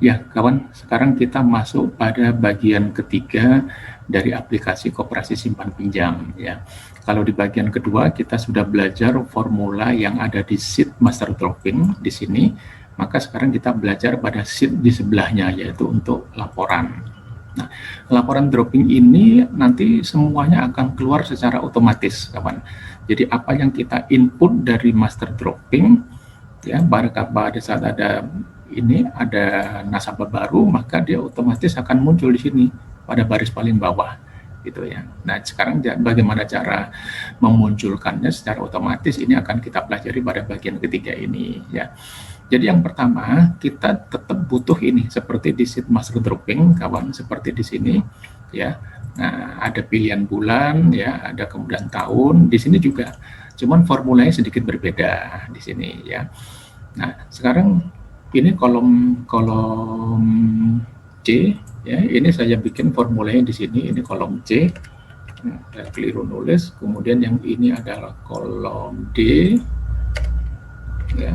Ya, kawan, sekarang kita masuk pada bagian ketiga dari aplikasi koperasi simpan pinjam. Ya, kalau di bagian kedua kita sudah belajar formula yang ada di sheet master dropping di sini, maka sekarang kita belajar pada sheet di sebelahnya, yaitu untuk laporan. Nah, laporan dropping ini nanti semuanya akan keluar secara otomatis, kawan. Jadi apa yang kita input dari master dropping, ya, pada saat ada nasabah baru, maka dia otomatis akan muncul di sini pada baris paling bawah, gitu ya. Nah, sekarang bagaimana cara memunculkannya secara otomatis, ini akan kita pelajari pada bagian ketiga ini, ya. Jadi yang pertama, kita tetap butuh ini seperti di sheet master dropping, kawan, seperti di sini, ya. Nah, ada pilihan bulan, ya, ada kemudian tahun. Di sini juga, cuman formulanya sedikit berbeda di sini, ya. Nah, sekarang ini kolom C, ya. Ini saya bikin formulanya di sini. Ini kolom C. Nah, saya keliru nulis. Kemudian yang ini adalah kolom D, ya.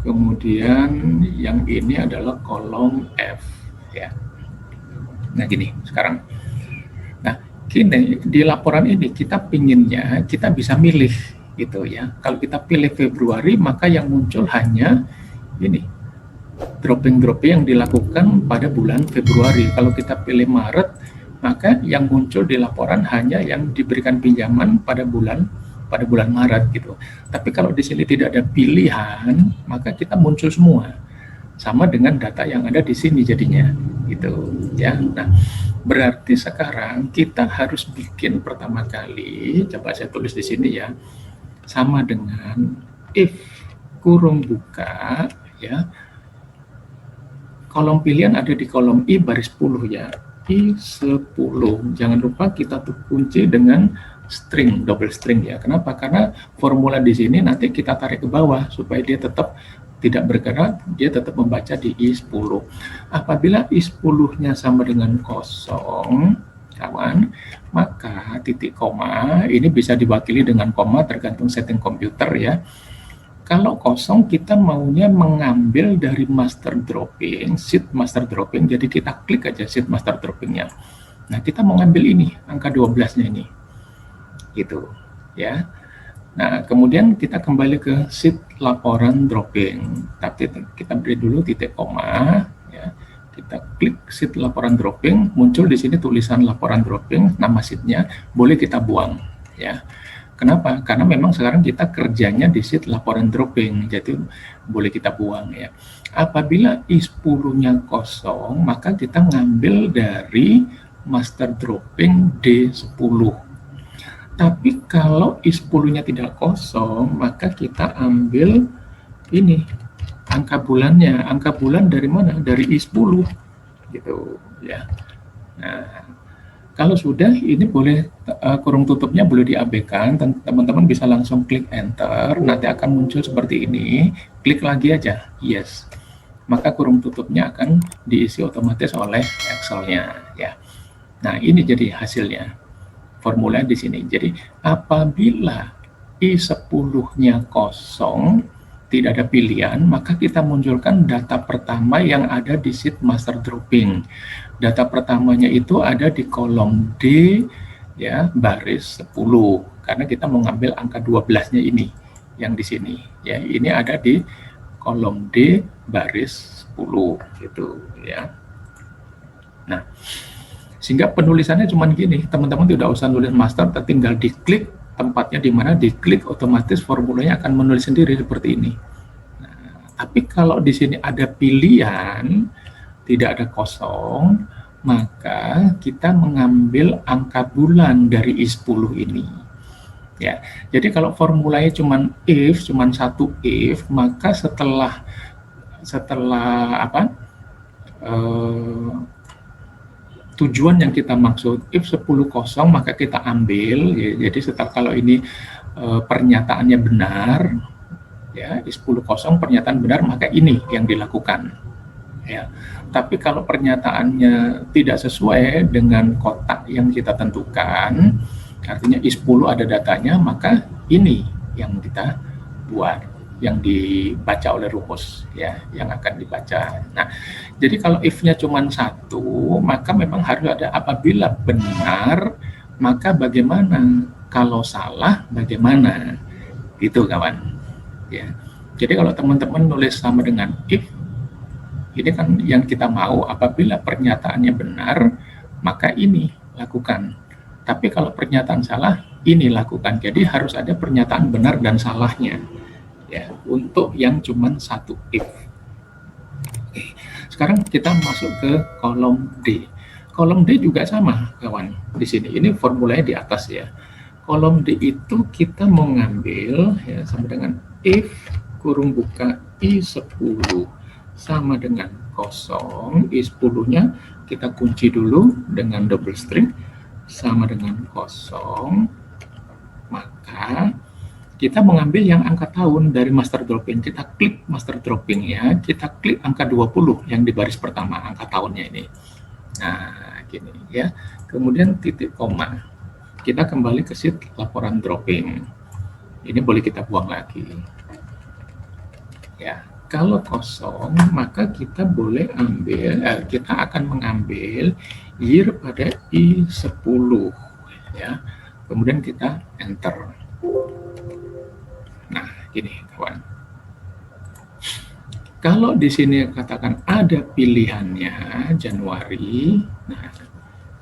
Kemudian yang ini adalah kolom F, ya. Nah, gini sekarang. Nah, kini di laporan ini kita pinginnya kita bisa milih, gitu ya. Kalau kita pilih Februari, maka yang muncul hanya ini, dropping yang dilakukan pada bulan Februari. Kalau kita pilih Maret, maka yang muncul di laporan hanya yang diberikan pinjaman pada bulan Maret, gitu. Tapi kalau di sini tidak ada pilihan, maka kita muncul semua, sama dengan data yang ada di sini jadinya, gitu ya. Nah, berarti sekarang kita harus bikin pertama kali, coba saya tulis di sini ya, sama dengan if kurung buka, ya, kolom pilihan ada di kolom I baris 10, ya, I10. Jangan lupa kita tuh kunci dengan string, double string, ya. Kenapa? Karena formula di sini nanti kita tarik ke bawah supaya dia tetap tidak bergerak, dia tetap membaca di I10. Apabila I10-nya sama dengan kosong, kawan, maka titik koma ini bisa diwakili dengan koma tergantung setting komputer, ya. Kalau kosong, kita maunya mengambil dari master dropping, sheet master dropping, jadi kita klik aja sheet master droppingnya. Nah, kita mau ngambil ini, angka 12-nya ini, gitu ya. Nah, kemudian kita kembali ke sheet laporan dropping. Tapi kita beri dulu titik koma, ya. Kita klik sheet laporan dropping, muncul di sini tulisan laporan dropping, nama sheetnya, boleh kita buang, ya. Kenapa? Karena memang sekarang kita kerjanya di sheet laporan dropping, jadi boleh kita buang, ya. Apabila I10-nya kosong, maka kita ngambil dari master dropping D10. Tapi kalau I10-nya tidak kosong, maka kita ambil ini, angka bulannya. Angka bulan dari mana? Dari I10, gitu ya. Nah, kalau sudah, ini boleh kurung tutupnya boleh diabaikan, teman-teman bisa langsung klik enter, nanti akan muncul seperti ini, klik lagi aja, yes. Maka kurung tutupnya akan diisi otomatis oleh Excel-nya, ya. Nah, ini jadi hasilnya, formula di sini. Jadi, apabila I10-nya kosong, tidak ada pilihan, maka kita munculkan data pertama yang ada di sheet master dropping. Data pertamanya itu ada di kolom D, ya, baris 10, karena kita mau ngambil angka 12-nya ini, yang di sini, ya. Ini ada di kolom D baris 10, gitu ya. Nah, sehingga penulisannya cuma gini, teman-teman tidak usah nulis master, tinggal diklik tempatnya di mana, diklik otomatis formulanya akan menulis sendiri seperti ini. Nah, tapi kalau di sini ada pilihan, tidak ada kosong, maka kita mengambil angka bulan dari I10 ini. Ya, jadi kalau formulanya cuma satu if, maka setelah apa? Tujuan yang kita maksud, if 10 kosong maka kita ambil, ya. Jadi setelah kalau ini pernyataannya benar, ya, 10 kosong pernyataan benar, maka ini yang dilakukan, ya. Tapi kalau pernyataannya tidak sesuai dengan kotak yang kita tentukan, artinya I10 ada datanya, maka ini yang kita buat, yang dibaca oleh rumus ya, yang akan dibaca. Nah, jadi kalau if-nya cuma satu, maka memang harus ada apabila benar, maka bagaimana? Kalau salah, bagaimana? Gitu kawan. Ya. Jadi kalau teman-teman nulis sama dengan if, ini kan yang kita mau apabila pernyataannya benar, maka ini lakukan. Tapi kalau pernyataan salah, ini lakukan. Jadi harus ada pernyataan benar dan salahnya. Ya, untuk yang cuma satu if. Oke. Sekarang kita masuk ke kolom D. Kolom D juga sama, kawan. Di sini ini formulanya di atas ya. Kolom D itu kita mau ngambil ya sama dengan if kurung buka I10 sama dengan kosong, I10-nya kita kunci dulu dengan double string sama dengan kosong, maka kita mengambil yang angka tahun dari master dropping. Kita klik master dropping ya, kita klik angka 20 yang di baris pertama, angka tahunnya ini. Nah, gini ya. Kemudian titik koma. Kita kembali ke sheet laporan dropping. Ini boleh kita buang lagi. Ya, kalau kosong, maka kita boleh ambil, kita akan mengambil year pada I10 ya. Kemudian kita enter. Nah, gini kawan. Kalau di sini katakan ada pilihannya Januari, nah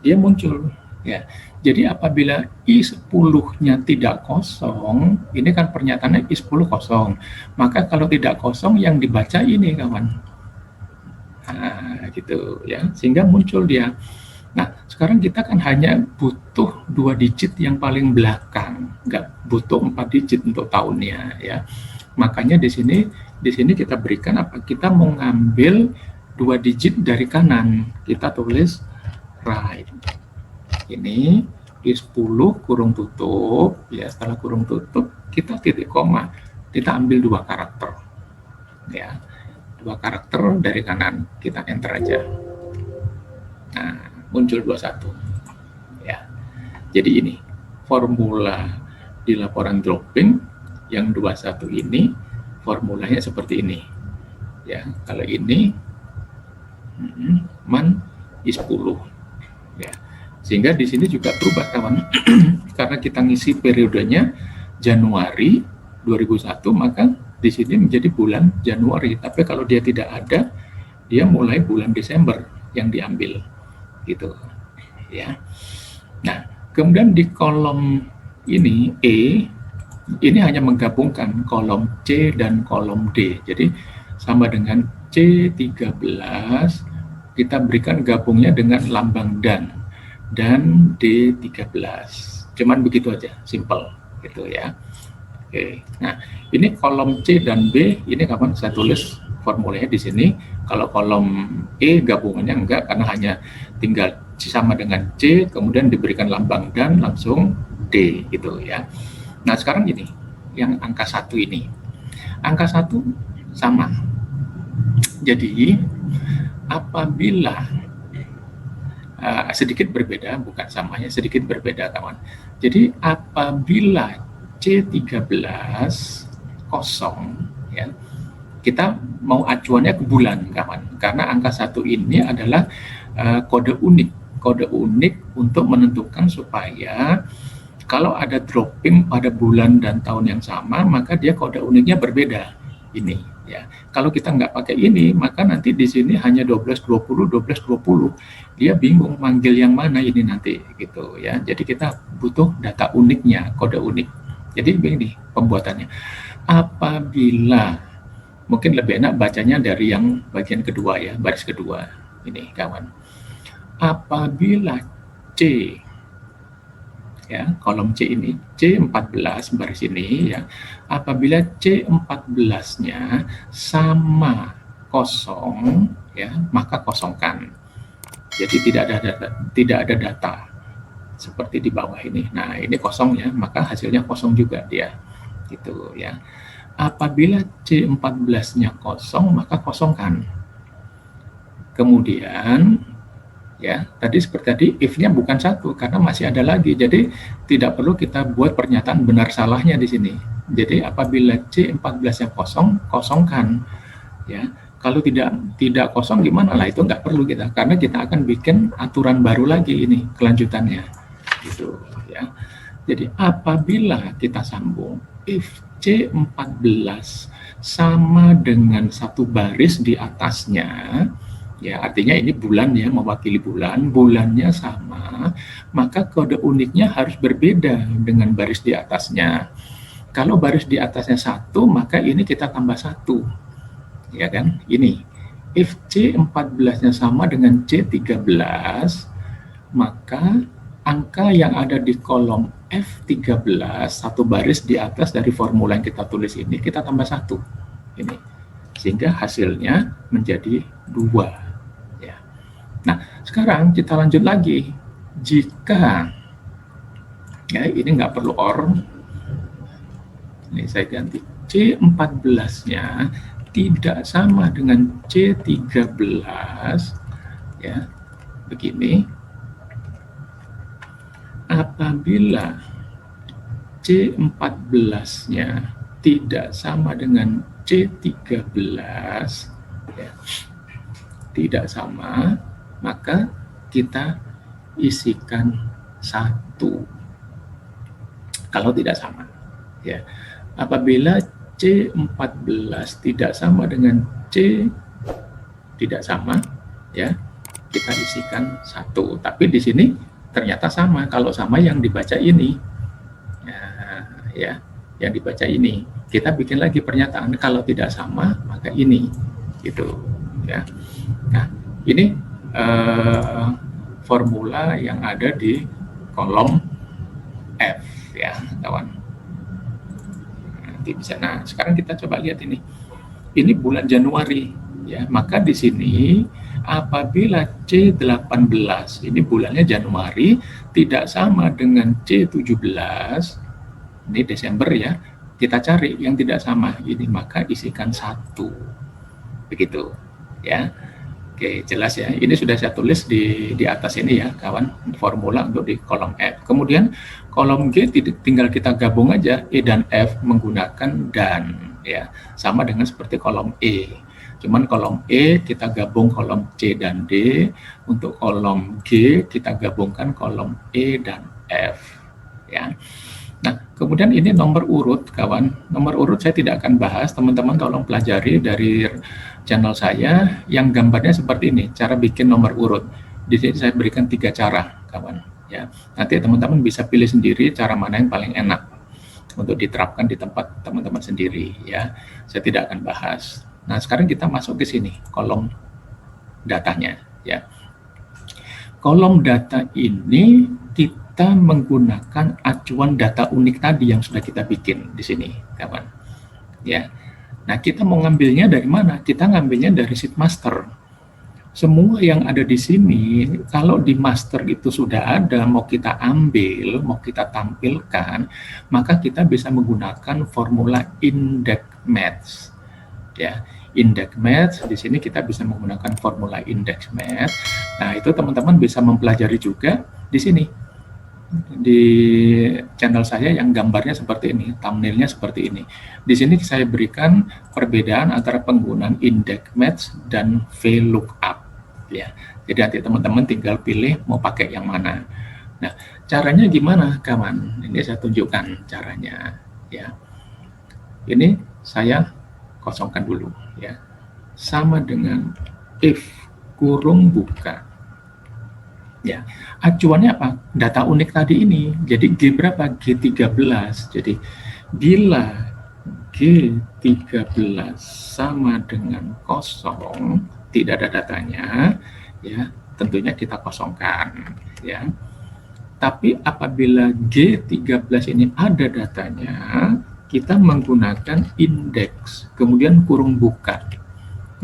dia muncul ya. Jadi apabila I10-nya tidak kosong, ini kan pernyataannya I10 kosong. Maka kalau tidak kosong yang dibaca ini kawan. Nah, gitu ya. Sehingga muncul dia. Nah, sekarang kita kan hanya butuh 2 digit yang paling belakang, nggak butuh 4 digit untuk tahunnya ya. Makanya di sini kita berikan apa? Kita mau ngambil 2 digit dari kanan. Kita tulis right. Ini I10 kurung tutup ya. Setelah kurung tutup kita titik koma. Kita ambil 2 karakter ya. 2 karakter dari kanan. Kita enter aja. Nah, muncul 21 ya. Jadi ini formula di laporan dropping yang 21 ini formulanya seperti ini ya. Kalau ini man I10 ya. Sehingga di sini juga berubah kawan. Karena kita ngisi periodenya Januari 2001, maka di sini menjadi bulan Januari. Tapi kalau dia tidak ada, dia mulai bulan Desember yang diambil. Gitu ya. Nah, kemudian di kolom ini E, ini hanya menggabungkan kolom C dan kolom D. Jadi sama dengan C13 kita berikan gabungnya dengan lambang dan D13. Cuman begitu aja, simple gitu ya. Oke. Nah, ini kolom C dan B ini kapan saya tulis formulanya di sini. Kalau kolom E gabungannya enggak, karena hanya tinggal sama dengan C, kemudian diberikan lambang dan langsung D gitu ya. Nah, sekarang ini yang angka 1 ini. Angka 1 sama. Jadi apabila sedikit berbeda, bukan samanya, sedikit berbeda kawan. Jadi apabila C13 kosong ya, kita mau acuannya ke bulan kawan, karena angka 1 ini adalah kode unik untuk menentukan supaya kalau ada dropping pada bulan dan tahun yang sama, maka dia kode uniknya berbeda ini ya. Kalau kita nggak pakai ini, maka nanti di sini hanya 1220 dia bingung manggil yang mana ini nanti gitu ya. Jadi kita butuh data uniknya, kode unik. Jadi begini pembuatannya. Apabila, mungkin lebih enak bacanya dari yang bagian kedua ya, baris kedua ini kawan. Apabila C ya, kolom C ini, C14 baris ini ya, apabila C14-nya sama kosong ya, maka kosongkan. Jadi tidak ada data seperti di bawah ini. Nah, ini kosong ya, maka hasilnya kosong juga dia. Gitu ya. Apabila C14-nya kosong, maka kosongkan. Kemudian Ya, tadi seperti tadi if-nya bukan satu karena masih ada lagi. Jadi tidak perlu kita buat pernyataan benar salahnya di sini. Jadi apabila C14-nya kosong, kosongkan. Ya, kalau tidak kosong gimana lah, itu nggak perlu kita karena kita akan bikin aturan baru lagi ini kelanjutannya. Gitu ya. Jadi apabila kita sambung if C14 sama dengan satu baris di atasnya, ya artinya ini bulan ya, mewakili bulan, bulannya sama, maka kode uniknya harus berbeda dengan baris di atasnya. Kalau baris di atasnya 1, maka ini kita tambah 1, ya kan? Ini if C14-nya sama dengan C13, maka angka yang ada di kolom F13, satu baris di atas dari formula yang kita tulis ini, kita tambah 1, ini, sehingga hasilnya menjadi 2. Nah, sekarang kita lanjut lagi. Jika, ya ini nggak perlu or, ini saya ganti, C14-nya tidak sama dengan C13, ya, begini. Apabila C14-nya tidak sama dengan C13, ya, tidak sama, maka kita isikan 1 kalau tidak sama, ya. Apabila C14 tidak sama dengan C tidak sama, ya, kita isikan 1. Tapi di sini ternyata sama. Kalau sama yang dibaca ini, ya, yang dibaca ini, kita bikin lagi pernyataan. Kalau tidak sama, maka ini, gitu, ya. Nah, ini formula yang ada di kolom F, ya kawan. Nanti bisa. Nah, sekarang kita coba lihat ini. Ini bulan Januari, ya. Maka di sini apabila C18, ini bulannya Januari, tidak sama dengan C17, ini Desember ya, kita cari yang tidak sama ini, maka isikan 1. Begitu, ya. Oke, jelas ya. Ini sudah saya tulis di atas ini ya, kawan, formula untuk di kolom F. Kemudian kolom G tinggal kita gabung aja E dan F menggunakan dan, ya. Sama dengan seperti kolom E. Cuman kolom E kita gabung kolom C dan D, untuk kolom G kita gabungkan kolom E dan F, ya. Nah, kemudian ini nomor urut, kawan. Nomor urut saya tidak akan bahas, teman-teman tolong pelajari dari channel saya yang gambarnya seperti ini, cara bikin nomor urut. Di sini saya berikan 3 cara, kawan. Ya, nanti teman-teman bisa pilih sendiri cara mana yang paling enak untuk diterapkan di tempat teman-teman sendiri, ya. Saya tidak akan bahas. Nah, sekarang kita masuk ke sini, kolom datanya, ya. Kolom data ini kita menggunakan acuan data unik tadi yang sudah kita bikin di sini, kawan. Ya. Nah, kita mau ngambilnya dari mana? Kita ngambilnya dari sheet master. Semua yang ada di sini, kalau di master itu sudah ada, mau kita ambil, mau kita tampilkan, maka kita bisa menggunakan formula index match. Ya, index match, di sini kita bisa menggunakan formula index match. Nah, itu teman-teman bisa mempelajari juga di sini. Di channel saya yang gambarnya seperti ini, thumbnailnya seperti ini. Di sini saya berikan perbedaan antara penggunaan index match dan VLOOKUP, ya. Jadi nanti teman-teman tinggal pilih mau pakai yang mana. Nah, caranya gimana, kawan? Ini saya tunjukkan caranya, ya. Ini saya kosongkan dulu, ya. Sama dengan if kurung buka. Ya, acuannya apa? Data unik tadi ini. Jadi G berapa? G13. Jadi bila G13 sama dengan kosong, tidak ada datanya, ya, tentunya kita kosongkan, ya. Tapi apabila G13 ini ada datanya, kita menggunakan indeks, kemudian kurung buka.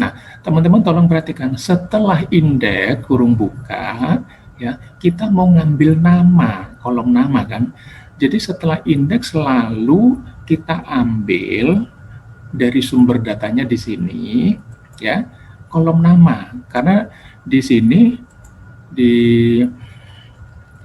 Nah, teman-teman tolong perhatikan, setelah indeks kurung buka, ya, kita mau ngambil nama, kolom nama kan. Jadi setelah indeks selalu kita ambil dari sumber datanya di sini, ya, kolom nama. Karena di sini di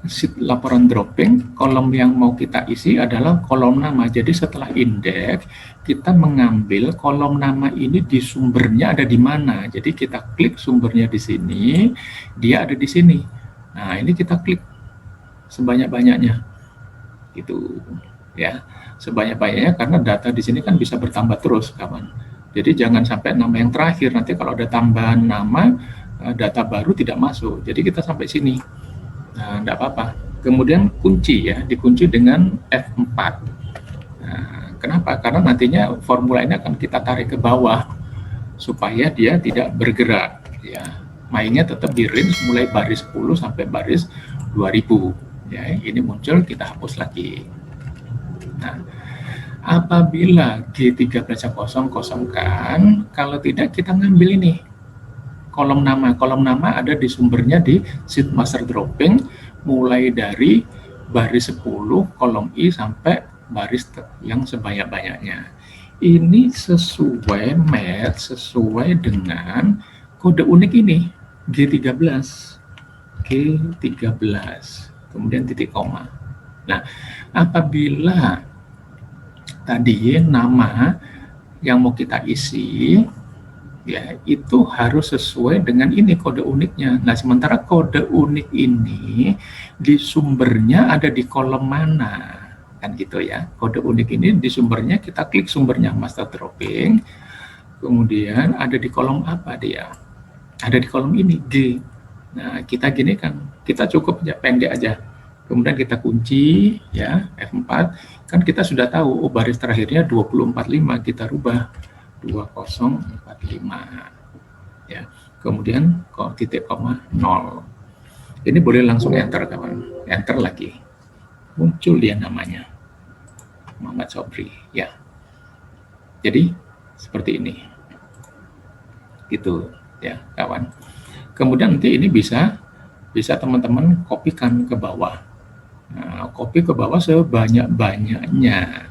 sheet laporan dropping, kolom yang mau kita isi adalah kolom nama. Jadi setelah indeks, kita mengambil kolom nama ini di sumbernya ada di mana. Jadi kita klik sumbernya di sini, dia ada di sini. Nah, ini kita klik sebanyak-banyaknya. Gitu ya. Sebanyak-banyaknya karena data di sini kan bisa bertambah terus, kawan. Jadi jangan sampai nama yang terakhir, nanti kalau ada tambahan nama, data baru tidak masuk. Jadi kita sampai sini. Nah, enggak apa-apa. Kemudian kunci ya, dikunci dengan F4. Nah, kenapa? Karena nantinya formula ini akan kita tarik ke bawah supaya dia tidak bergerak ya. Mainnya tetap di range mulai baris 10 sampai baris 2000 ya. Ini muncul, kita hapus lagi. Nah, apabila G13 kosongkan, kalau tidak kita ngambil ini kolom nama. Kolom nama ada di sumbernya di sheet master dropping mulai dari baris 10 kolom I sampai baris yang sebanyak-banyaknya. Ini sesuai match, sesuai dengan kode unik ini G13. Kemudian titik koma. Nah, apabila tadi nama yang mau kita isi ya itu harus sesuai dengan ini kode uniknya. Nah, sementara kode unik ini di sumbernya ada di kolom mana, kan gitu ya. Kode unik ini di sumbernya, kita klik sumbernya master dropping, kemudian ada di kolom apa dia? Ada di kolom ini G. Nah, kita gini kan, kita cukup aja pendek aja. Kemudian kita kunci ya F4, kan kita sudah tahu baris terakhirnya 2045, kita rubah 2045 ya. Kemudian titik koma 0. Ini boleh langsung enter, kawan. Enter lagi. Muncul dia namanya. Muhammad Sobri ya. Jadi seperti ini. Gitu ya, kawan. Kemudian nanti ini bisa teman-teman kopikan ke bawah. Nah, copy ke bawah sebanyak-banyaknya.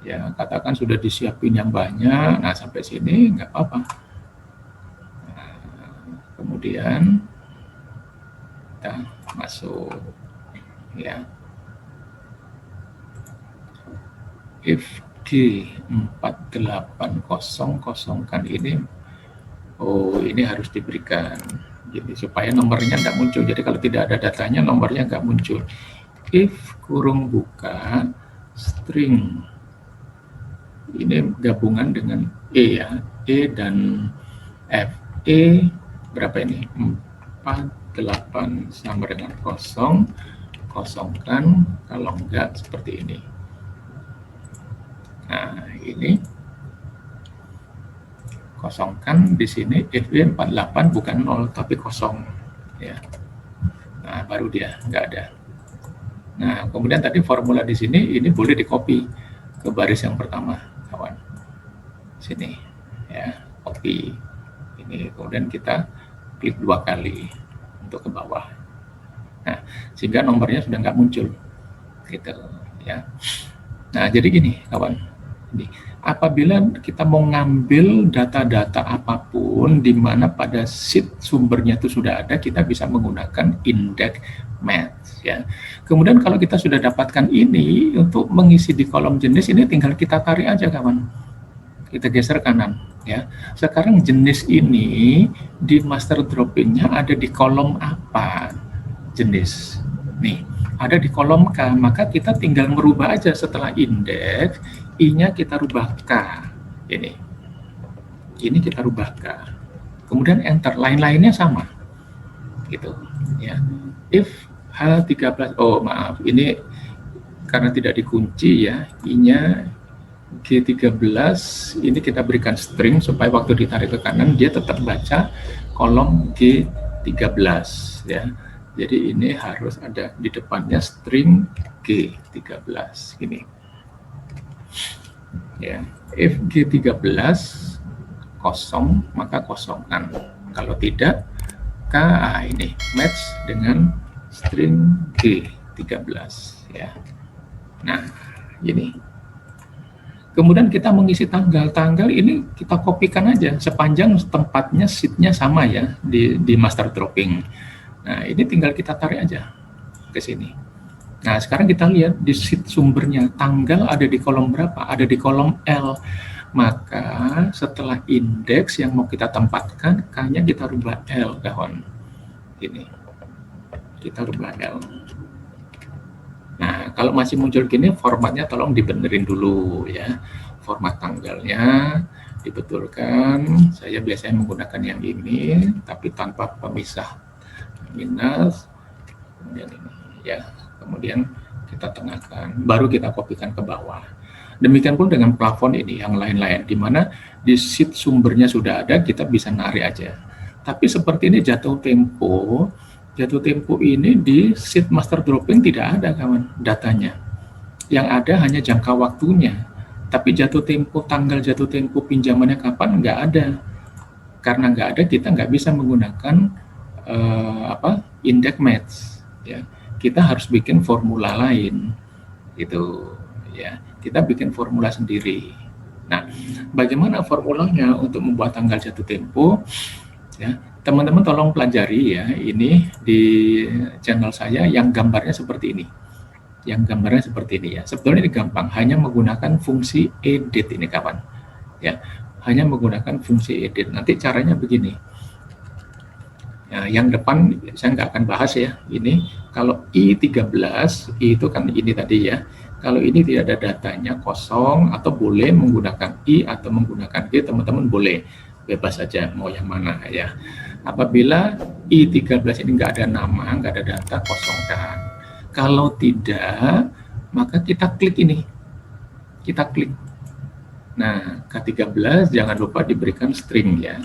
Ya, katakan sudah disiapin yang banyak, nah sampai sini nggak apa-apa. Nah, kemudian kita masuk, ya. If G48 kan ini, ini harus diberikan, jadi supaya nomornya nggak muncul. Jadi kalau tidak ada datanya, nomornya nggak muncul. If kurung buka string, ini gabungan dengan E ya, E dan F. E berapa ini? 48 sama dengan 0, kosongkan, kalau enggak seperti ini. Nah, ini kosongkan di sini, FB 48 bukan 0 tapi kosong ya. Nah, baru dia enggak ada. Nah, kemudian tadi formula di sini ini boleh di-copy ke baris yang pertama, kawan. Sini ya, copy ini, kemudian kita klik 2 kali untuk ke bawah. Nah, sehingga nomornya sudah nggak muncul gitu ya. Nah, jadi gini kawan, ini apabila kita mau ngambil data-data apapun di mana pada sheet sumbernya itu sudah ada, kita bisa menggunakan index match ya. Kemudian kalau kita sudah dapatkan ini, untuk mengisi di kolom jenis ini tinggal kita tarik aja kawan, kita geser kanan ya. Sekarang jenis ini di master droppingnya ada di kolom apa? Jenis nih ada di kolom K, maka kita tinggal merubah aja setelah indeks, I-nya kita rubah K, ini kita rubah K, kemudian enter, lain-lainnya sama gitu ya. If H13, oh maaf, ini karena tidak dikunci ya, I-nya G13, ini kita berikan string supaya waktu ditarik ke kanan dia tetap baca kolom G13 ya. Jadi ini harus ada di depannya string G13 gini ya. If G13 kosong maka kosongkan, kalau tidak K, ini match dengan string G13 ya. Nah, ini kemudian kita mengisi tanggal ini kita kopikan aja sepanjang tempatnya sheet-nya sama ya di master dropping. Nah, ini tinggal kita tarik aja ke sini. Nah, sekarang kita lihat di sheet sumbernya, tanggal ada di kolom berapa? Ada di kolom L. Maka setelah indeks yang mau kita tempatkan, kayaknya kita rubah L, kawan. Ini, kita rubah L. Nah, kalau masih muncul gini, formatnya tolong dibenerin dulu ya. Format tanggalnya dibetulkan. Saya biasanya menggunakan yang ini, tapi tanpa pemisah minus, kemudian ini ya. Kemudian kita tengahkan, baru kita kopikan ke bawah. Demikian pun dengan plafon ini, yang lain-lain, di mana di sheet sumbernya sudah ada, kita bisa narik aja. Tapi seperti ini jatuh tempo ini di sheet master dropping tidak ada, kawan, datanya. Yang ada hanya jangka waktunya. Tapi jatuh tempo, tanggal jatuh tempo pinjamannya kapan, nggak ada. Karena nggak ada, kita nggak bisa menggunakan index match. Ya. Kita harus bikin formula lain, gitu ya. Kita bikin formula sendiri. Nah, bagaimana formulanya untuk membuat tanggal jatuh tempo? Ya, teman-teman tolong pelajari ya. Ini di channel saya yang gambarnya seperti ini. Yang gambarnya seperti ini ya. Sebetulnya ini gampang, hanya menggunakan fungsi edit ini, kawan. Ya, hanya menggunakan fungsi edit. Nanti caranya begini. Nah, yang depan saya nggak akan bahas ya. Ini kalau I13, I itu kan ini tadi ya. Kalau ini tidak ada datanya, kosong, atau boleh menggunakan I atau menggunakan D, teman-teman boleh. Bebas saja mau yang mana ya. Apabila I13 ini nggak ada nama, nggak ada data, kosongkan. Kalau tidak, maka kita klik ini. Kita klik. Nah, K13 jangan lupa diberikan string ya.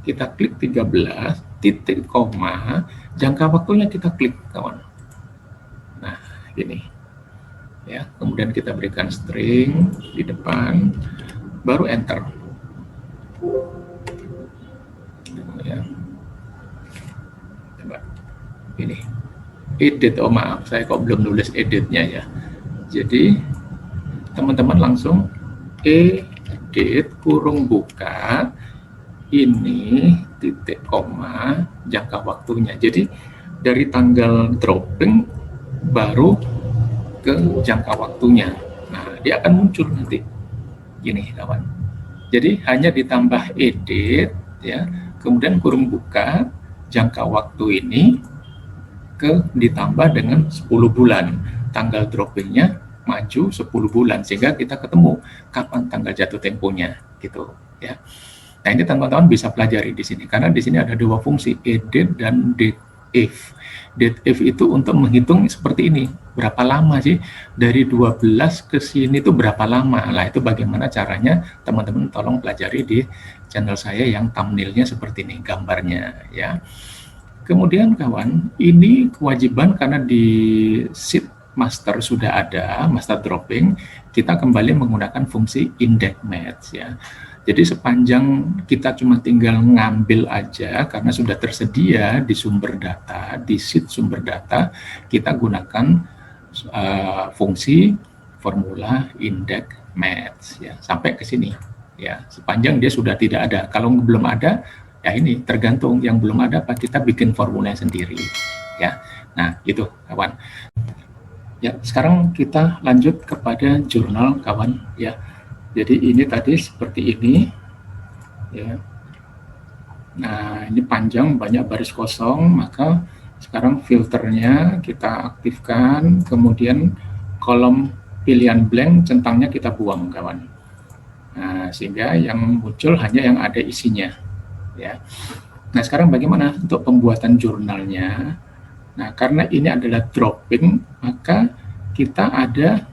Kita klik 13, titik, koma, jangka waktunya kita klik, kawan. Nah, ini. Ya, kemudian kita berikan string di depan, baru enter. Ya. Coba. Ini. Edit, oh maaf, saya kok belum nulis editnya ya. Jadi, teman-teman langsung edit, kurung buka, ini titik koma jangka waktunya. Jadi dari tanggal dropping baru ke jangka waktunya. Nah, dia akan muncul nanti. Gini, kawan. Jadi hanya ditambah edit ya, kemudian kurung buka jangka waktu ini ditambah dengan 10 bulan. Tanggal droppingnya maju 10 bulan sehingga kita ketemu kapan tanggal jatuh temponya gitu ya. Nah, ini teman-teman bisa pelajari di sini karena di sini ada dua fungsi, edit dan dateif. Dateif itu untuk menghitung seperti ini, berapa lama sih dari 12 ke sini itu berapa lama. Lah itu bagaimana caranya, teman-teman tolong pelajari di channel saya yang thumbnailnya seperti ini gambarnya ya. Kemudian kawan, ini kewajiban karena di sheet master sudah ada, master dropping, kita kembali menggunakan fungsi index match ya. Jadi sepanjang kita cuma tinggal ngambil aja karena sudah tersedia di sumber data, di sheet sumber data, kita gunakan fungsi formula index match ya sampai ke sini ya. Sepanjang dia sudah tidak ada. Kalau belum ada ya ini tergantung yang belum ada apa kita bikin formula sendiri ya. Nah, itu kawan. Ya, sekarang kita lanjut kepada jurnal kawan ya. Jadi ini tadi seperti ini ya. Nah, ini panjang banyak baris kosong, maka sekarang filternya kita aktifkan, kemudian kolom pilihan blank centangnya kita buang kawan. Nah, sehingga yang muncul hanya yang ada isinya ya. Nah, sekarang bagaimana untuk pembuatan jurnalnya? Nah, karena ini adalah dropping, maka kita ada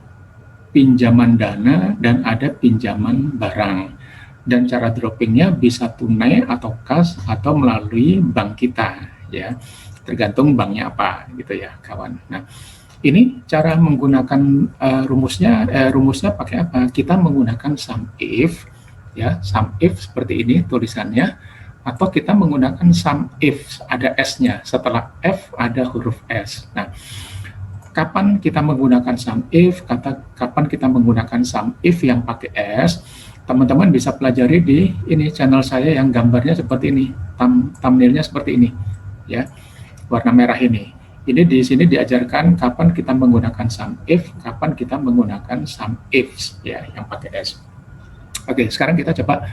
pinjaman dana dan ada pinjaman barang. Dan cara droppingnya bisa tunai atau kas atau melalui bank kita ya. Tergantung banknya apa gitu ya kawan. Nah, ini cara menggunakan rumusnya pakai apa? Kita menggunakan sum if ya, sum if seperti ini tulisannya, atau kita menggunakan sum if ada s-nya, setelah f ada huruf s. Nah, kapan kita menggunakan sum if, kapan kita menggunakan sum if yang pakai S, teman-teman bisa pelajari di ini channel saya yang gambarnya seperti ini, thumbnailnya seperti ini ya, warna merah ini. Ini di sini diajarkan kapan kita menggunakan sum if, kapan kita menggunakan sum ifs, ya, yang pakai S. Oke, sekarang kita coba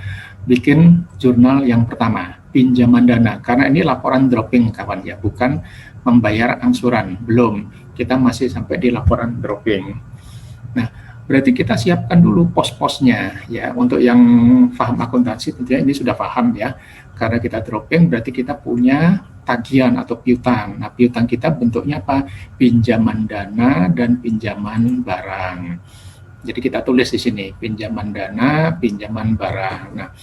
bikin jurnal yang pertama, pinjaman dana. Karena ini laporan dropping, kawan, ya, bukan membayar angsuran, belum. Kita masih sampai di laporan dropping. Nah, berarti kita siapkan dulu pos-posnya, ya. Untuk yang paham akuntansi tentunya ini sudah paham, ya. Karena kita dropping berarti kita punya tagihan atau piutang. Nah, piutang kita bentuknya apa? Pinjaman dana dan pinjaman barang. Jadi kita tulis di sini pinjaman dana, pinjaman barang. Nah,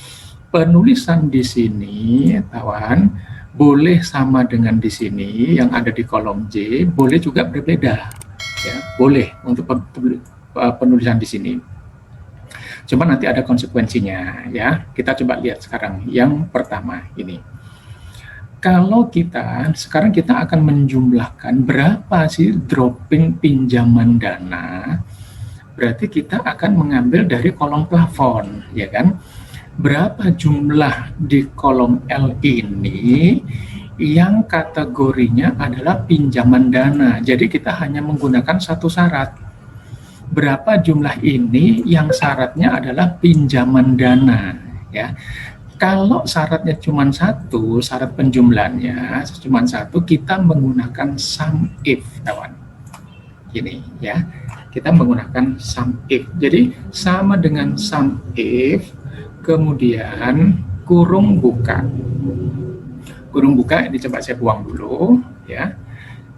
penulisan di sini, kawan, boleh sama dengan di sini yang ada di kolom J, boleh juga berbeda, ya, boleh untuk penulisan di sini. Cuma nanti ada konsekuensinya, ya. Kita coba lihat sekarang yang pertama ini. Kalau sekarang kita akan menjumlahkan berapa sih dropping pinjaman dana, berarti kita akan mengambil dari kolom plafon, ya kan? Berapa jumlah di kolom L ini yang kategorinya adalah pinjaman dana. Jadi kita hanya menggunakan satu syarat. Berapa jumlah ini yang syaratnya adalah pinjaman dana, ya. Kalau syaratnya cuma satu, syarat penjumlahannya cuma satu, kita menggunakan sum if, kawan. Gini, ya. Kita menggunakan sum if. Jadi sama dengan sum if, kemudian kurung buka. Kurung buka ini coba saya buang dulu, ya.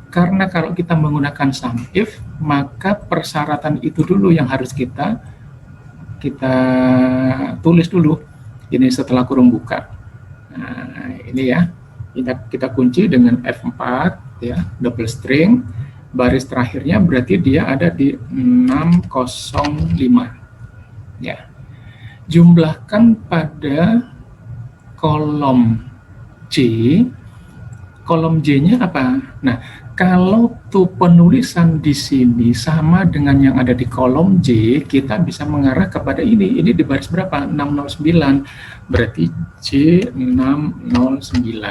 Karena kalau kita menggunakan sum if, maka persyaratan itu dulu yang harus kita tulis dulu. Ini setelah kurung buka. Nah, ini ya. Kita kunci dengan F4, ya, double string. Baris terakhirnya berarti dia ada di 605. Ya. Jumlahkan pada kolom J. Kolom J-nya apa? Nah, kalau tuh penulisan di sini sama dengan yang ada di kolom J, kita bisa mengarah kepada ini. Ini di baris berapa? 609. Berarti J609.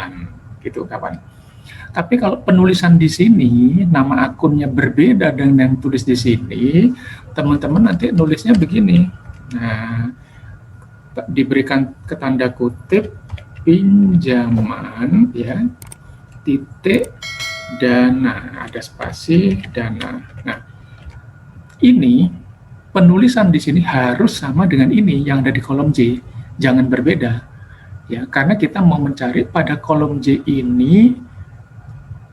Gitu, kawan. Tapi kalau penulisan di sini, nama akunnya berbeda dengan yang tulis di sini, teman-teman nanti nulisnya begini. Nah, diberikan ke tanda kutip pinjaman, ya, titik dana, ada spasi dana. Nah, ini penulisan di sini harus sama dengan ini yang ada di kolom J, jangan berbeda, ya, karena kita mau mencari pada kolom J ini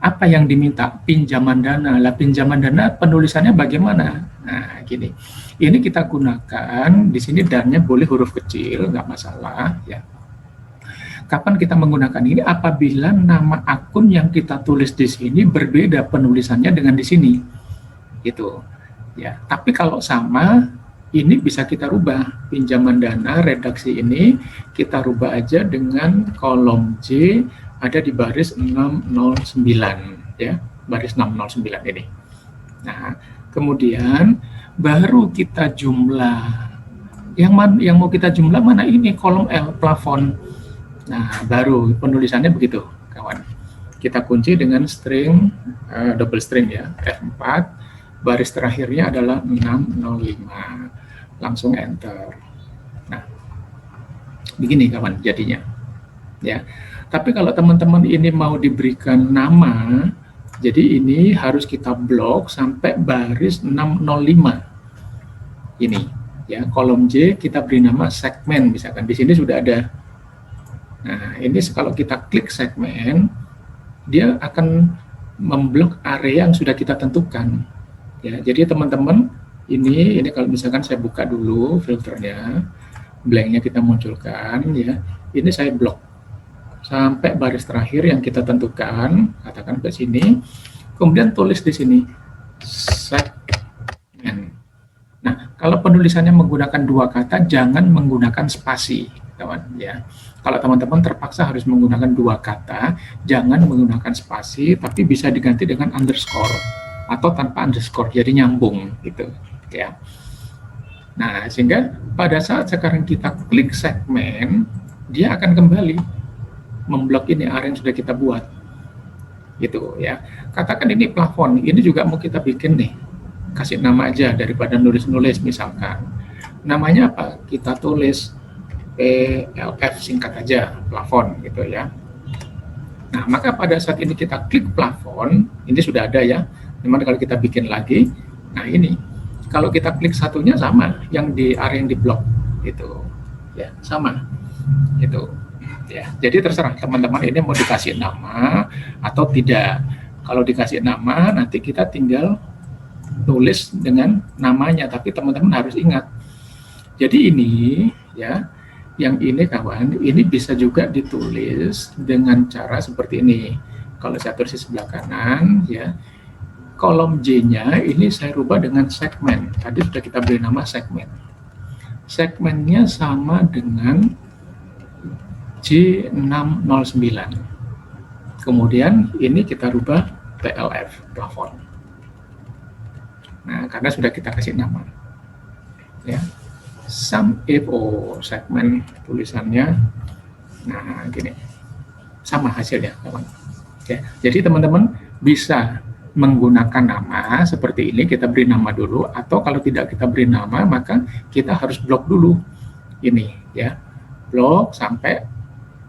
apa yang diminta, pinjaman dana. Lah, pinjaman dana penulisannya bagaimana? Nah, gini, ini kita gunakan di sini dannya boleh huruf kecil, nggak masalah, ya. Kapan kita menggunakan ini? Apabila nama akun yang kita tulis di sini berbeda penulisannya dengan di sini, gitu, ya. Tapi kalau sama, ini bisa kita rubah. Pinjaman dana redaksi ini kita rubah aja dengan kolom J ada di baris 609, ya, baris 609 ini. Nah, kemudian baru kita jumlah. Yang mau kita jumlah mana ini? Kolom L, plafon. Nah, baru penulisannya begitu, kawan. Kita kunci dengan string, double string, ya, F4, baris terakhirnya adalah 605. Langsung enter. Nah, begini, kawan, jadinya. Ya. Tapi kalau teman-teman ini mau diberikan nama, jadi ini harus kita blok sampai baris 605. Ini, ya, kolom J kita beri nama segmen, misalkan. Di sini sudah ada. Nah, ini kalau kita klik segmen, dia akan memblok area yang sudah kita tentukan. Ya, jadi teman-teman, ini kalau misalkan saya buka dulu filternya, blanknya kita munculkan, ya, ini saya blok sampai baris terakhir yang kita tentukan, katakan ke sini, kemudian tulis di sini segmen. Nah, kalau penulisannya menggunakan dua kata, jangan menggunakan spasi, kawan, ya. Kalau teman-teman terpaksa harus menggunakan dua kata, jangan menggunakan spasi, tapi bisa diganti dengan underscore atau tanpa underscore, jadi nyambung, gitu, ya. Nah, sehingga pada saat sekarang kita klik segmen, dia akan kembali memblok ini area yang sudah kita buat. gitu ya. Katakan ini plafon, ini juga mau kita bikin nih, kasih nama aja daripada nulis-nulis. Misalkan namanya apa, kita tulis PLF, singkat aja, plafon gitu ya. Nah, maka pada saat ini kita klik plafon, ini sudah ada ya. Cuman kalau kita bikin lagi, nah ini, kalau kita klik satunya sama, yang di area yang di blok itu, ya sama, itu. Ya, jadi terserah teman-teman ini mau dikasih nama atau tidak. Kalau dikasih nama, nanti kita tinggal tulis dengan namanya, tapi teman-teman harus ingat. Jadi ini ya, yang ini kawan, ini bisa juga ditulis dengan cara seperti ini. Kalau saya tulis di sebelah kanan ya, kolom J-nya ini saya rubah dengan segmen. Tadi sudah kita beri nama segmen. Segmennya sama dengan J609. Kemudian ini kita rubah PLF, plafon. Nah, karena sudah kita kasih nama. Ya. Sum if segmen tulisannya. Nah, gini. Sama hasilnya, kawan. Ya. Jadi teman-teman bisa menggunakan nama seperti ini, kita beri nama dulu, atau kalau tidak kita beri nama, maka kita harus blok dulu. Ini ya. Blok sampai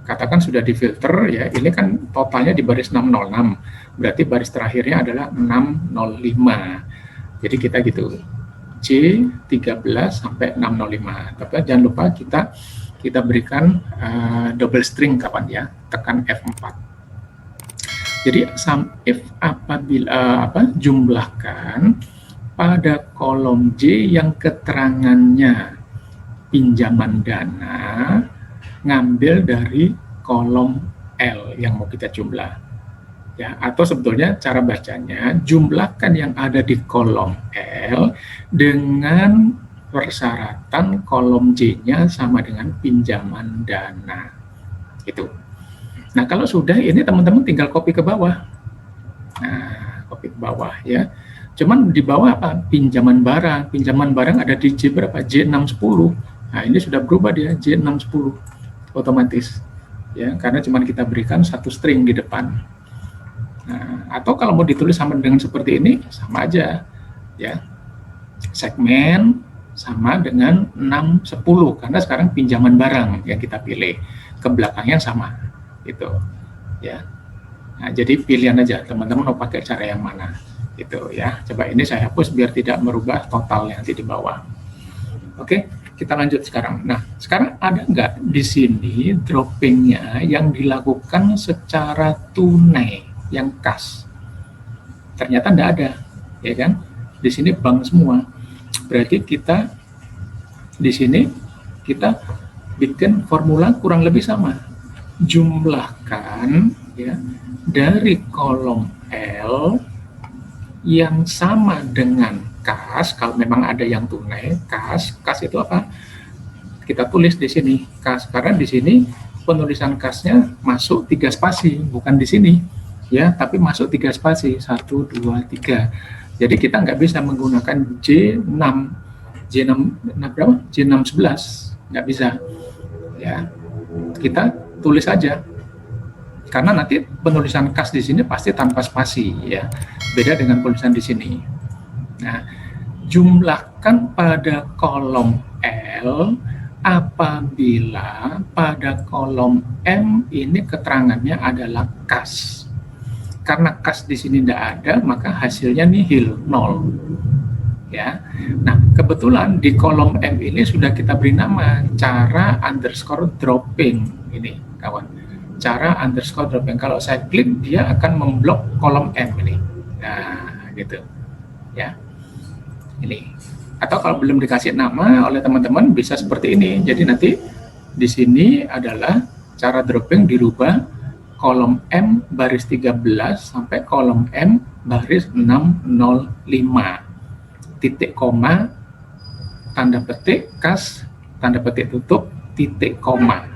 katakan sudah difilter ya, ini kan totalnya di baris 606, berarti baris terakhirnya adalah 605. Jadi kita gitu, J13 sampai 605. Tapi jangan lupa kita berikan double string kawan ya, tekan F4. Jadi sum if apabila jumlahkan pada kolom J yang keterangannya pinjaman dana, ngambil dari kolom L yang mau kita jumlah ya, atau sebetulnya cara bacanya jumlahkan yang ada di kolom L dengan persyaratan kolom J-nya sama dengan pinjaman dana itu. Nah, kalau sudah ini teman-teman tinggal copy ke bawah. Nah, copy ke bawah ya. Cuman di bawah apa? Pinjaman barang ada di J berapa? J610. Nah, ini sudah berubah dia J610 otomatis ya, karena cuma kita berikan satu string di depan. Nah, atau kalau mau ditulis sama dengan seperti ini, sama aja ya, segmen sama dengan 610 karena sekarang pinjaman barang yang kita pilih, ke belakangnya sama gitu ya. Nah, jadi pilihan aja teman-teman mau pakai cara yang mana gitu ya. Coba ini saya hapus biar tidak merubah total yang di bawah. Oke. Kita lanjut sekarang. Nah, sekarang ada nggak di sini droppingnya yang dilakukan secara tunai, yang kas? Ternyata nggak ada, ya kan? Di sini bank semua. Berarti kita di sini kita bikin formula kurang lebih sama. Jumlahkan ya dari kolom L yang sama dengan kas, kalau memang ada yang tunai, kas itu apa? Kita tulis di sini kas, karena di sini penulisan kasnya masuk 3 spasi, bukan di sini ya, tapi masuk 3 spasi, 1, 2, 3. Jadi kita nggak bisa menggunakan J611, nggak bisa ya. Kita tulis aja, karena nanti penulisan kas di sini pasti tanpa spasi ya, beda dengan penulisan di sini. Nah, jumlahkan pada kolom L apabila pada kolom M ini keterangannya adalah kas. Karena kas di sini tidak ada, maka hasilnya nihil, 0. Ya. Nah, kebetulan di kolom M ini sudah kita beri nama cara underscore dropping ini, kawan. Cara underscore dropping. Kalau saya klik, dia akan memblok kolom M ini. Nah, gitu. Ya. Ini. Atau kalau belum dikasih nama oleh teman-teman bisa seperti ini. Jadi nanti di sini adalah cara dropping dirubah kolom M baris 13 sampai kolom M baris 605. Titik koma, tanda petik, kas, tanda petik tutup, titik koma.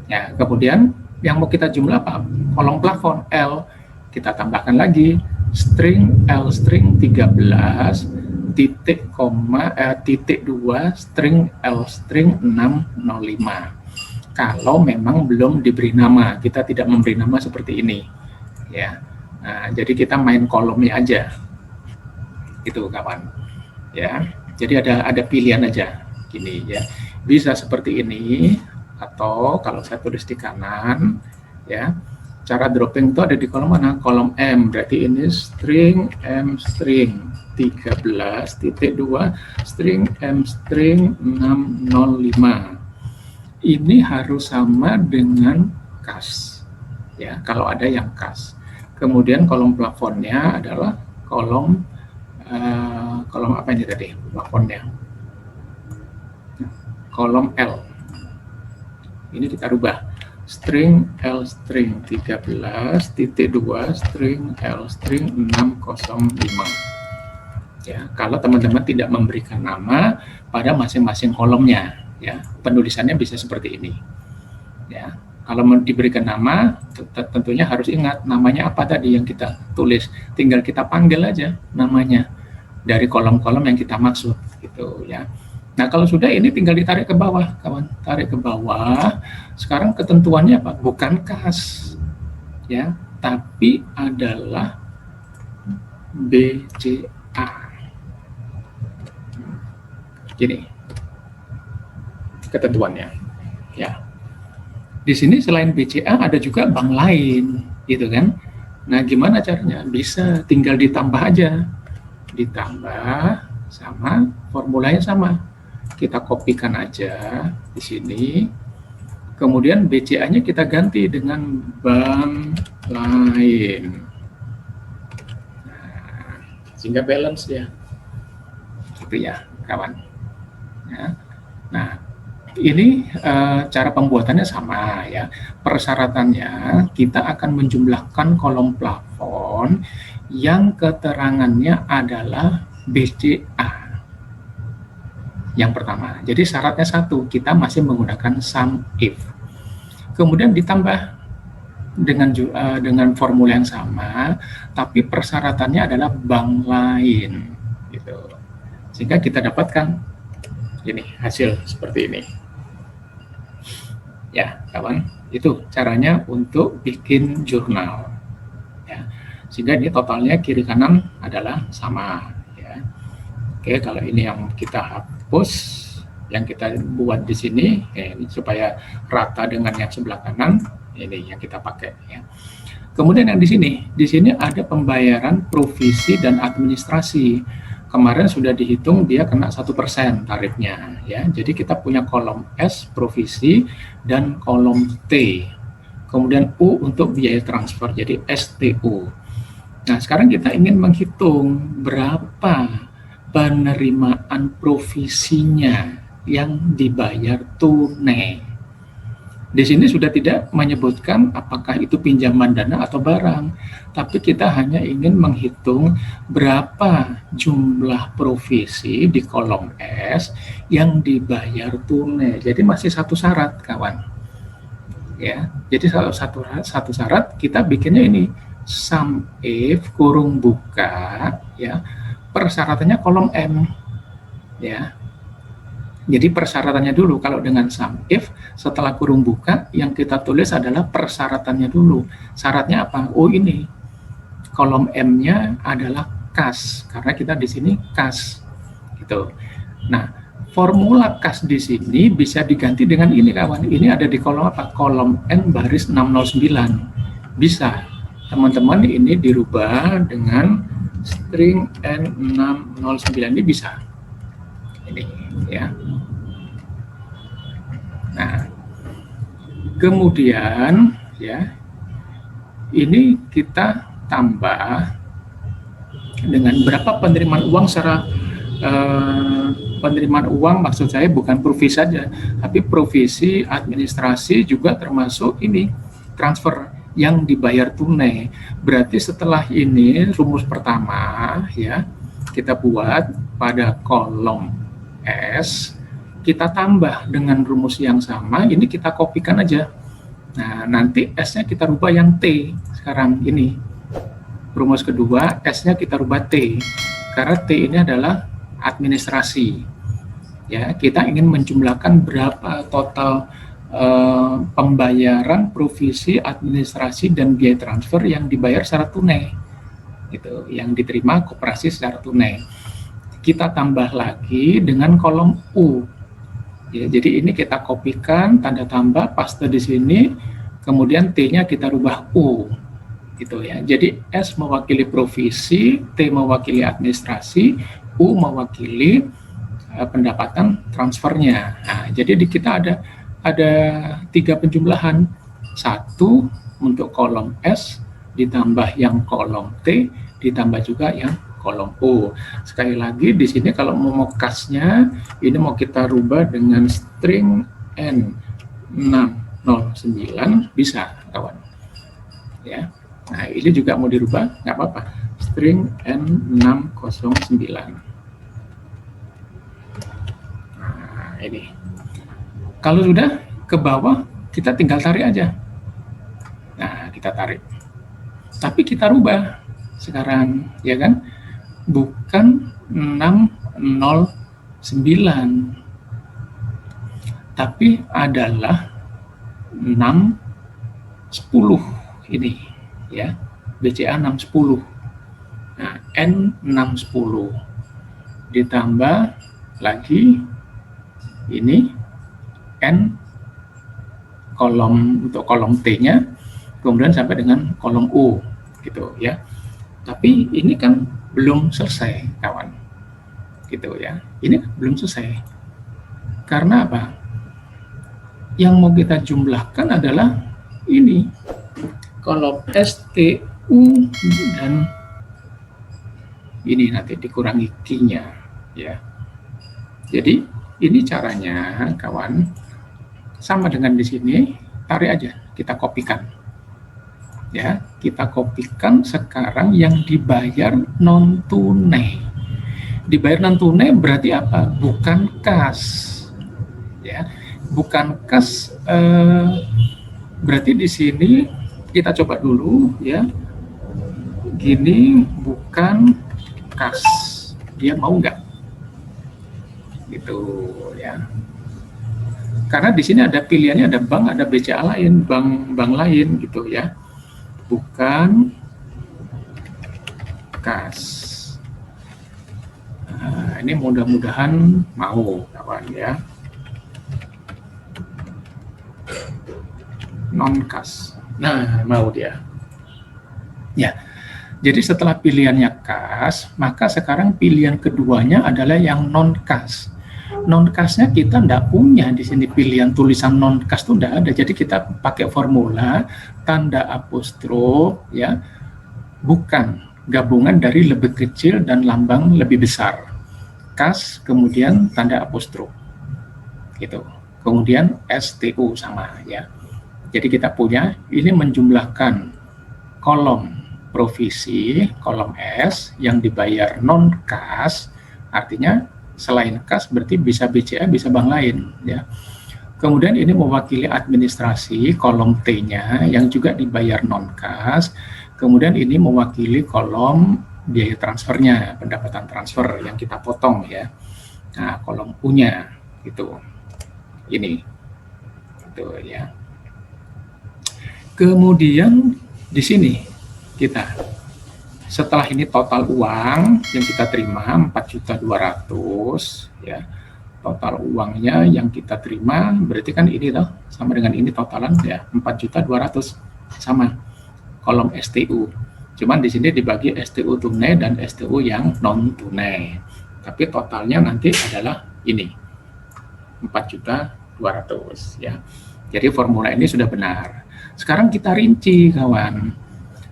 Ya, kemudian yang mau kita jumlah apa? Kolom plafon L. Kita tambahkan lagi string L string 13 titik koma titik 2 string L string 605. Kalau memang belum diberi nama, kita tidak memberi nama seperti ini ya. Nah, jadi kita main kolomnya aja, itu kawan. Ya, jadi ada pilihan aja, gini ya. Bisa seperti ini, atau kalau saya tulis di kanan, ya. Cara dropping itu ada di kolom mana? Kolom M, berarti ini string M string 13.2 string M string 605. Ini harus sama dengan kas, ya, kalau ada yang kas. Kemudian kolom plafonnya adalah kolom apa ini tadi plafonnya? Kolom L. Ini kita rubah. String L string 13.2 string L string 605. Ya, kalau teman-teman tidak memberikan nama pada masing-masing kolomnya, ya, penulisannya bisa seperti ini. Ya, kalau diberikan nama, tentunya harus ingat namanya apa tadi yang kita tulis. Tinggal kita panggil aja namanya dari kolom-kolom yang kita maksud, gitu ya. Nah, kalau sudah ini tinggal ditarik ke bawah, kawan. Tarik ke bawah. Sekarang ketentuannya apa? Bukan kas, ya, tapi adalah BCA. Gini ketentuannya, ya. Di sini selain BCA ada juga bank lain, gitu kan? Nah, gimana caranya? Bisa tinggal ditambah aja, ditambah sama formulanya sama. Kita kopikan aja di sini. Kemudian BCA-nya kita ganti dengan bank lain. Nah, sehingga balance ya. Gitu ya, kawan. Ya. Nah, ini cara pembuatannya sama ya. Persyaratannya kita akan menjumlahkan kolom plafon yang keterangannya adalah BCA. Yang pertama, jadi syaratnya satu, kita masih menggunakan sum if. Kemudian ditambah dengan formula yang sama, tapi persyaratannya adalah bank lain, gitu. Sehingga kita dapatkan ini hasil seperti ini. Ya, kawan, itu caranya untuk bikin jurnal. Ya, sehingga ini totalnya kiri kanan adalah sama. Ya. Oke, kalau ini yang kita hapus, yang kita buat di sini, ini supaya rata dengan yang sebelah kanan, ini yang kita pakai. Ya. Kemudian yang di sini ada pembayaran provisi dan administrasi. Kemarin sudah dihitung dia kena 1% tarifnya, ya. Jadi kita punya kolom S provisi dan kolom T. Kemudian U untuk biaya transfer, jadi STU. Nah, sekarang kita ingin menghitung berapa penerimaan provisinya yang dibayar tunai. Di sini sudah tidak menyebutkan apakah itu pinjaman dana atau barang, tapi kita hanya ingin menghitung berapa jumlah provisi di kolom S yang dibayar tunai. Jadi masih satu syarat, kawan. Ya, jadi satu syarat kita bikinnya ini sum if kurung buka, ya. Persyaratannya kolom M, ya. Jadi persyaratannya dulu, kalau dengan sum if setelah kurung buka yang kita tulis adalah persyaratannya dulu. Syaratnya apa? Oh, ini kolom M-nya adalah kas, karena kita di sini kas, gitu. Nah, formula kas di sini bisa diganti dengan ini, kawan. Ini ada di kolom apa? Kolom N baris 609. Bisa, teman-teman, ini dirubah dengan string N609, ini bisa. Ini, ya. Nah, kemudian ya, ini kita tambah dengan berapa penerimaan uang secara penerimaan uang, maksud saya bukan provisi saja, tapi provisi, administrasi juga termasuk ini transfer yang dibayar tunai. Berarti setelah ini rumus pertama ya kita buat pada kolom S, kita tambah dengan rumus yang sama, ini kita kopikan aja. Nah, nanti S-nya kita rubah yang T. Sekarang ini, rumus kedua, S-nya kita rubah T. Karena T ini adalah administrasi. Ya, kita ingin menjumlahkan berapa total pembayaran provisi, administrasi, dan biaya transfer yang dibayar secara tunai, gitu, yang diterima koperasi secara tunai. Kita tambah lagi dengan kolom U. Ya, jadi ini kita kopikan, tanda tambah, paste di sini, kemudian T-nya kita rubah U, gitu ya. Jadi S mewakili provisi, T mewakili administrasi, U mewakili pendapatan transfernya. Nah, jadi di kita ada 3 penjumlahan, 1 untuk kolom S, ditambah yang kolom T, ditambah juga yang kolom U. Sekali lagi di sini kalau mau kasnya, ini mau kita rubah dengan string N609, bisa kawan. Ya. Nah, ini juga mau dirubah, nggak apa-apa. String N609. Nah, ini. Kalau sudah ke bawah, kita tinggal tarik aja. Nah, kita tarik. Tapi kita rubah sekarang, ya kan? Bukan 609, tapi adalah 610 ini, ya. BCA 610. Nah, N610 ditambah lagi ini N kolom untuk kolom T-nya, kemudian sampai dengan kolom U, gitu ya. Tapi ini kan belum selesai, kawan, gitu ya. Ini belum selesai. Karena apa? Yang mau kita jumlahkan adalah ini, kolom STU dan ini nanti dikurangi Q-nya, ya. Jadi ini caranya, kawan, sama dengan di sini, tarik aja, kita kopikan. Ya, kita kopikan sekarang yang dibayar non tunai. Dibayar non tunai berarti apa? Bukan kas. Ya, bukan kas. Berarti di sini kita coba dulu, ya. Gini bukan kas. Dia mau nggak? Gitu, ya. Karena di sini ada pilihannya, ada bank, ada BCA lain, bank lain, gitu ya. Bukan kas. Nah, ini mudah-mudahan mau, kawan, ya. Non kas. Nah, mau dia. Ya. Jadi setelah pilihannya kas, maka sekarang pilihan keduanya adalah yang non kas. Non kasnya kita tidak punya di sini, pilihan tulisan non kas itu tidak ada. Jadi kita pakai formula tanda apostrof, ya, bukan, gabungan dari lebih kecil dan lambang lebih besar. Kas kemudian tanda apostrof, gitu. Kemudian STU sama, ya. Jadi kita punya ini menjumlahkan kolom provisi, kolom S yang dibayar non kas, artinya selain kas berarti bisa BCA, bisa bank lain, ya. Kemudian ini mewakili administrasi, kolom T-nya yang juga dibayar non kas. Kemudian ini mewakili kolom biaya transfernya, pendapatan transfer yang kita potong, ya. Nah, kolom U-nya gitu. Ini. Gitu, ya. Kemudian di sini kita, setelah ini total uang yang kita terima 4.200.000, ya. Total uangnya yang kita terima berarti kan ini toh sama dengan ini totalan, ya, 4.200.000 sama kolom STU. Cuman di sini dibagi STU tunai dan STU yang non tunai. Tapi totalnya nanti adalah ini 4.200.000, ya. Jadi formula ini sudah benar. Sekarang kita rinci, kawan.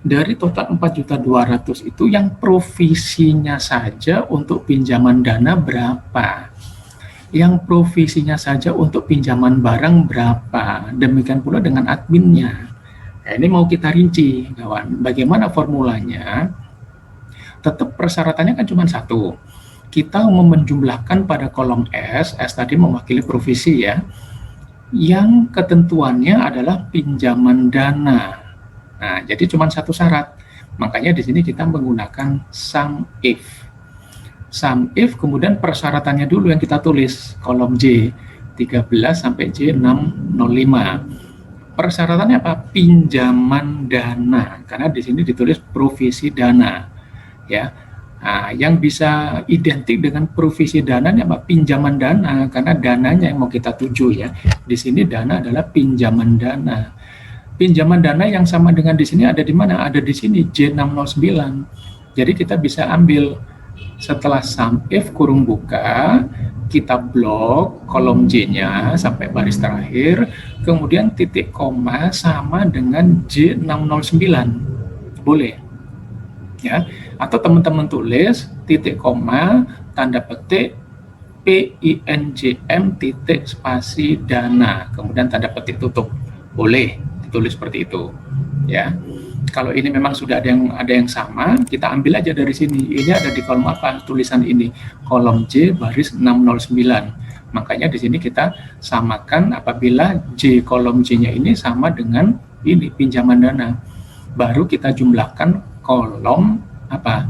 Dari total 4.200.000 itu yang provisinya saja untuk pinjaman dana berapa? Yang provisinya saja untuk pinjaman barang berapa? Demikian pula dengan adminnya. Nah, ini mau kita rinci, kawan. Bagaimana formulanya? Tetap persyaratannya kan cuma satu. Kita mau menjumlahkan pada kolom S tadi mewakili provisi, ya. Yang ketentuannya adalah pinjaman dana. Nah, jadi cuma satu syarat. Makanya di sini kita menggunakan sum if. Sum if, kemudian persyaratannya dulu yang kita tulis, kolom J 13 sampai J 16. 05. Persyaratannya apa? Pinjaman dana, karena di sini ditulis provisi dana, ya. Nah, yang bisa identik dengan provisi dana ini apa? Pinjaman dana, karena dananya yang mau kita tuju, ya. Di sini dana adalah pinjaman dana. Pinjaman dana yang sama dengan di sini ada di mana? Ada di sini J609. Jadi kita bisa ambil setelah sum if kurung buka, kita blok kolom J-nya sampai baris terakhir, kemudian titik koma sama dengan J609. Boleh. Ya, atau teman-teman tulis titik koma tanda petik PINJM titik spasi dana, kemudian tanda petik tutup. Boleh ditulis seperti itu, ya. Kalau ini memang sudah ada yang sama, kita ambil aja dari sini. Ini ada di kolom apa? Tulisan ini, kolom J baris 609. Makanya di sini kita samakan apabila J kolom J-nya ini sama dengan ini pinjaman dana. Baru kita jumlahkan kolom apa?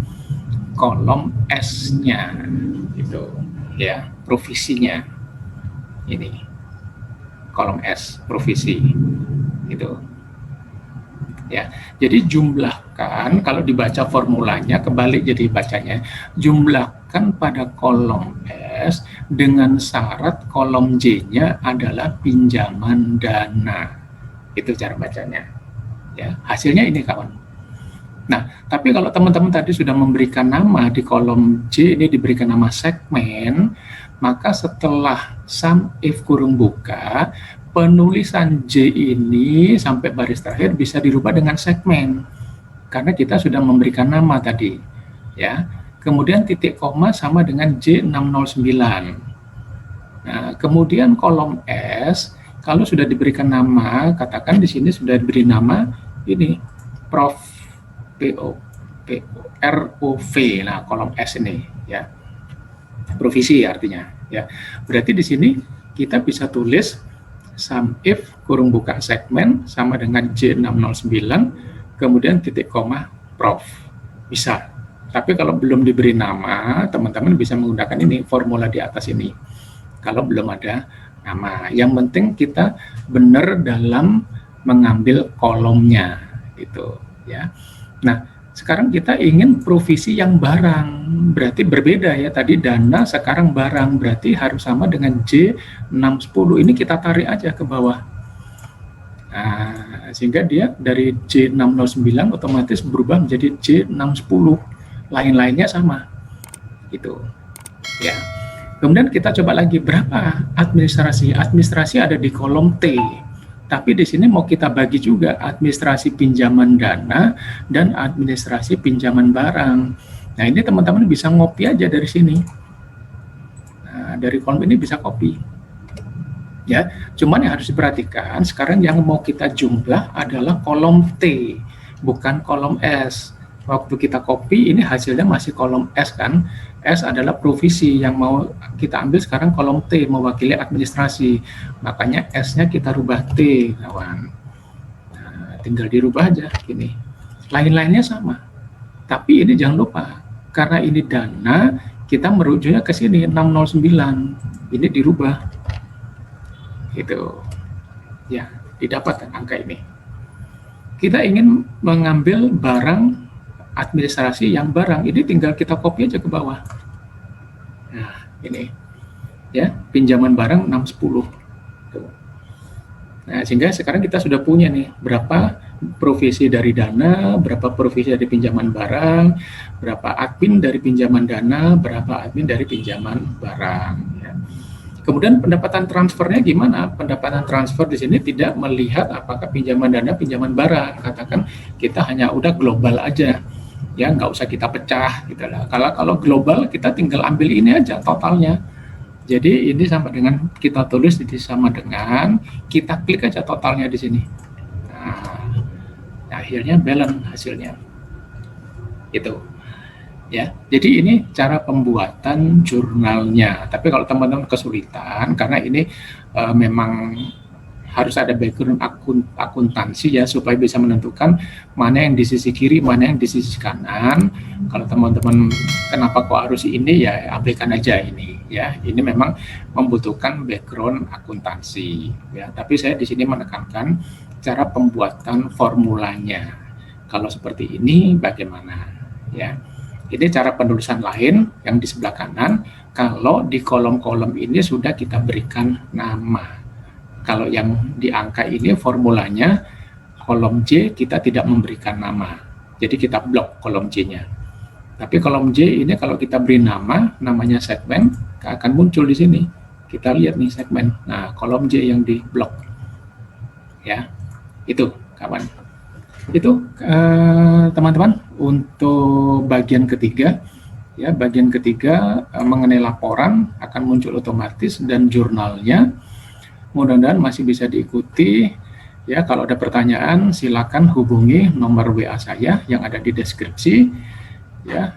Kolom S-nya. Gitu, ya, provisinya. Ini. Kolom S, provisi. Gitu. Ya, jadi jumlahkan, kalau dibaca formulanya kebalik jadi bacanya, jumlahkan pada kolom S dengan syarat kolom J-nya adalah pinjaman dana. Itu cara bacanya. Ya, hasilnya ini kawan. Nah, tapi kalau teman-teman tadi sudah memberikan nama di kolom J, ini diberikan nama segmen, maka setelah sum if kurung buka, penulisan J ini sampai baris terakhir bisa dirubah dengan segmen karena kita sudah memberikan nama tadi, ya. Kemudian titik koma sama dengan J609. Nah, kemudian kolom S kalau sudah diberikan nama, katakan di sini sudah diberi nama ini Prof ROV. Nah, kolom S ini, ya. Provisi artinya, ya. Berarti di sini kita bisa tulis sum if kurung buka segmen sama dengan J609 kemudian titik koma prof. Bisa. Tapi kalau belum diberi nama, teman-teman bisa menggunakan ini formula di atas ini. Kalau belum ada nama, yang penting kita benar dalam mengambil kolomnya gitu, ya. Nah, sekarang kita ingin provisi yang barang, berarti berbeda ya. Tadi dana, sekarang barang, berarti harus sama dengan J610. Ini kita tarik aja ke bawah. Nah, sehingga dia dari J609 otomatis berubah menjadi J610. Lain-lainnya sama. Gitu. Ya. Kemudian kita coba lagi berapa administrasi? Administrasi ada di kolom T. Tapi di sini mau kita bagi juga administrasi pinjaman dana dan administrasi pinjaman barang. Nah, ini teman-teman bisa ngopi aja dari sini. Nah, dari kolom ini bisa copy. Ya, cuman yang harus diperhatikan sekarang yang mau kita jumlah adalah kolom T, bukan kolom S. Waktu kita copy ini hasilnya masih kolom S kan. S adalah provisi, yang mau kita ambil sekarang kolom T, mewakili administrasi. Makanya S-nya kita rubah T, kawan. Nah, tinggal dirubah aja gini. Lain-lainnya sama. Tapi ini jangan lupa, karena ini dana, kita merujuknya ke sini 609. Ini dirubah. Gitu. Ya, didapat angka ini. Kita ingin mengambil barang administrasi yang barang, ini tinggal kita copy aja ke bawah. Nah, ini ya, pinjaman barang 610. Nah, sehingga sekarang kita sudah punya nih berapa provisi dari dana, berapa provisi dari pinjaman barang, berapa admin dari pinjaman dana, berapa admin dari pinjaman barang, ya. Kemudian pendapatan transfernya gimana? Pendapatan transfer di sini tidak melihat apakah pinjaman dana, pinjaman barang. Katakan kita hanya udah global aja. Ya, nggak usah kita pecah gitu lah. Kalau global kita tinggal ambil ini aja totalnya. Jadi ini sama dengan kita tulis ini sama dengan kita klik aja totalnya di sini. Nah, akhirnya balance hasilnya. Itu. Ya. Jadi ini cara pembuatan jurnalnya. Tapi kalau teman-teman kesulitan karena ini memang harus ada background akuntansi ya, supaya bisa menentukan mana yang di sisi kiri, mana yang di sisi kanan. Kalau teman-teman kenapa kok harus ini, ya abaikan aja ini. ya. Ini memang membutuhkan background akuntansi, ya. Tapi saya di sini menekankan cara pembuatan formulanya. Kalau seperti ini bagaimana, ya. Ini cara penulisan lain yang di sebelah kanan. Kalau di kolom-kolom ini sudah kita berikan nama. Kalau yang di angka ini formulanya, kolom J kita tidak memberikan nama. Jadi kita blok kolom J-nya. Tapi kolom J ini kalau kita beri nama, namanya segmen, akan muncul di sini. Kita lihat nih segmen. Nah, kolom J yang di blok. Ya, itu kawan. Itu teman-teman untuk bagian ketiga. Ya, bagian ketiga mengenai laporan akan muncul otomatis dan jurnalnya. Mudah-mudahan masih bisa diikuti. Ya, kalau ada pertanyaan silakan hubungi nomor WA saya yang ada di deskripsi. Ya,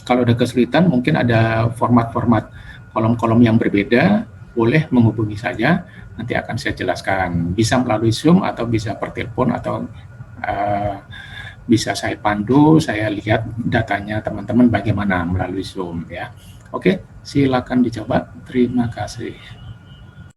kalau ada kesulitan mungkin ada format-format kolom-kolom yang berbeda, boleh menghubungi saya, nanti akan saya jelaskan. Bisa melalui Zoom atau bisa per telepon atau bisa saya pandu, saya lihat datanya teman-teman bagaimana melalui Zoom ya. Oke, silakan dicoba. Terima kasih.